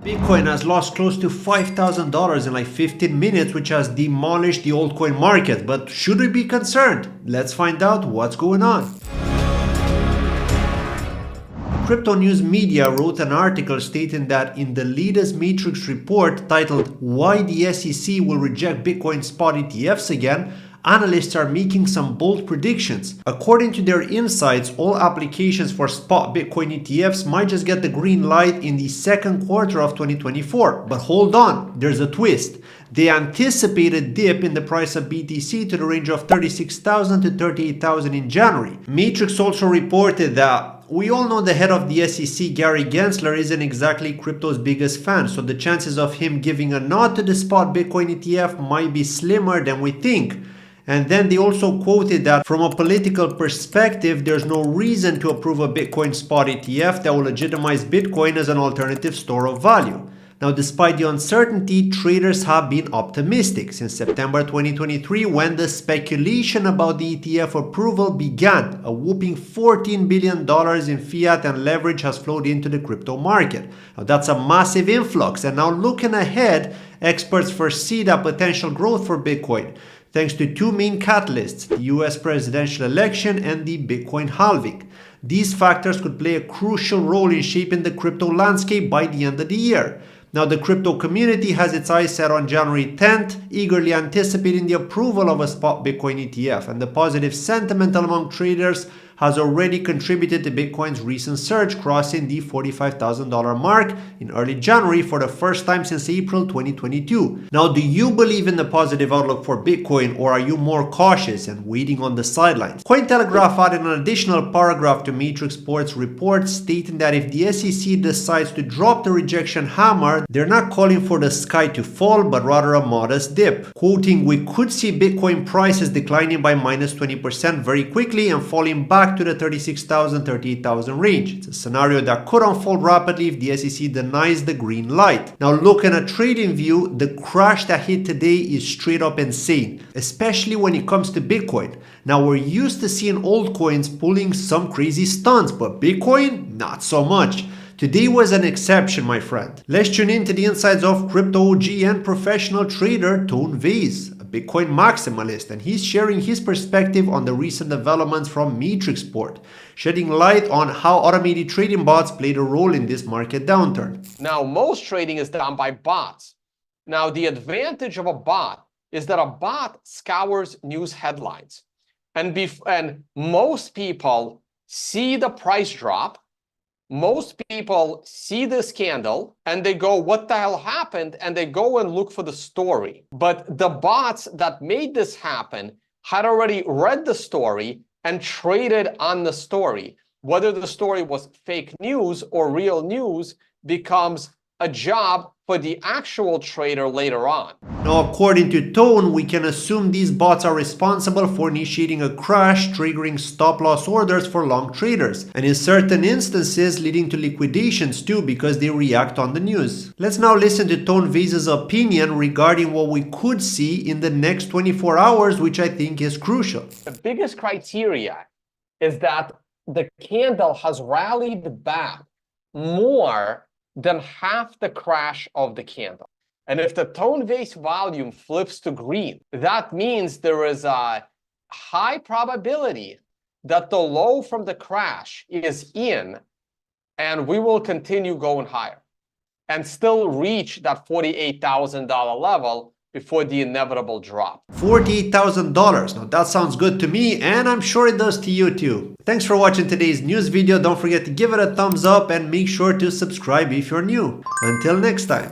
Bitcoin has lost close to $5,000 in like 15 minutes, which has demolished the altcoin market. But should we be concerned? Let's find out what's going on. Crypto News Media wrote an article stating that in the latest Matrix report titled "Why the SEC Will Reject Bitcoin Spot ETFs Again," analysts are making some bold predictions. According to their insights, all applications for spot Bitcoin ETFs might just get the green light in the second quarter of 2024. But hold on, there's a twist. They anticipate a dip in the price of BTC to the range of 36,000 to 38,000 in January. Matrix also reported that we all know the head of the SEC, Gary Gensler, isn't exactly crypto's biggest fan, so the chances of him giving a nod to the spot Bitcoin ETF might be slimmer than we think. And then they also quoted that from a political perspective, there's no reason to approve a Bitcoin spot ETF that will legitimize Bitcoin as an alternative store of value. Now, despite the uncertainty, traders have been optimistic since September 2023, when the speculation about the ETF approval began. A whopping $14 billion in fiat and leverage has flowed into the crypto market. Now, that's a massive influx. And now looking ahead, experts foresee that potential growth for Bitcoin, thanks to two main catalysts, the US presidential election and the Bitcoin halving. These factors could play a crucial role in shaping the crypto landscape by the end of the year. Now, the crypto community has its eyes set on January 10th, eagerly anticipating the approval of a spot Bitcoin ETF, and the positive sentiment among traders has already contributed to Bitcoin's recent surge, crossing the $45,000 mark in early January for the first time since April 2022. Now, do you believe in the positive outlook for Bitcoin, or are you more cautious and waiting on the sidelines? Cointelegraph added an additional paragraph to Matrix Sports' report stating that if the SEC decides to drop the rejection hammer, they're not calling for the sky to fall, but rather a modest dip. Quoting, "We could see Bitcoin prices declining by minus 20% very quickly and falling back to the 36,000, 38,000 range. It's a scenario that could unfold rapidly if the SEC denies the green light." Now, looking at trading view, the crash that hit today is straight up insane, especially when it comes to Bitcoin. Now, we're used to seeing altcoins pulling some crazy stunts, but Bitcoin, not so much. Today was an exception, my friend. Let's tune into the insights of crypto OG and professional trader Tone Vays, a Bitcoin maximalist, and he's sharing his perspective on the recent developments from Matrix Port, shedding light on how automated trading bots played a role in this market downturn. Now, most trading is done by bots. Now, the advantage of a bot is that a bot scours news headlines. And most people see the price drop. Most people see the scandal and they go, what the hell happened? And they go and look for the story. But the bots that made this happen had already read the story and traded on the story. Whether the story was fake news or real news becomes a job for the actual trader later on. Now, according to Tone, we can assume these bots are responsible for initiating a crash, triggering stop-loss orders for long traders, and in certain instances leading to liquidations too, because they react on the news. Let's now listen to Tone Vays' opinion regarding what we could see in the next 24 hours, which I think is crucial. The biggest criteria is that the candle has rallied back more than half the crash of the candle. And if the Tone Vays volume flips to green, that means there is a high probability that the low from the crash is in, and we will continue going higher and still reach that $48,000 level before the inevitable drop. $48,000. Now that sounds good to me, and I'm sure it does to you too. Thanks for watching today's news video. Don't forget to give it a thumbs up and make sure to subscribe if you're new. Until next time.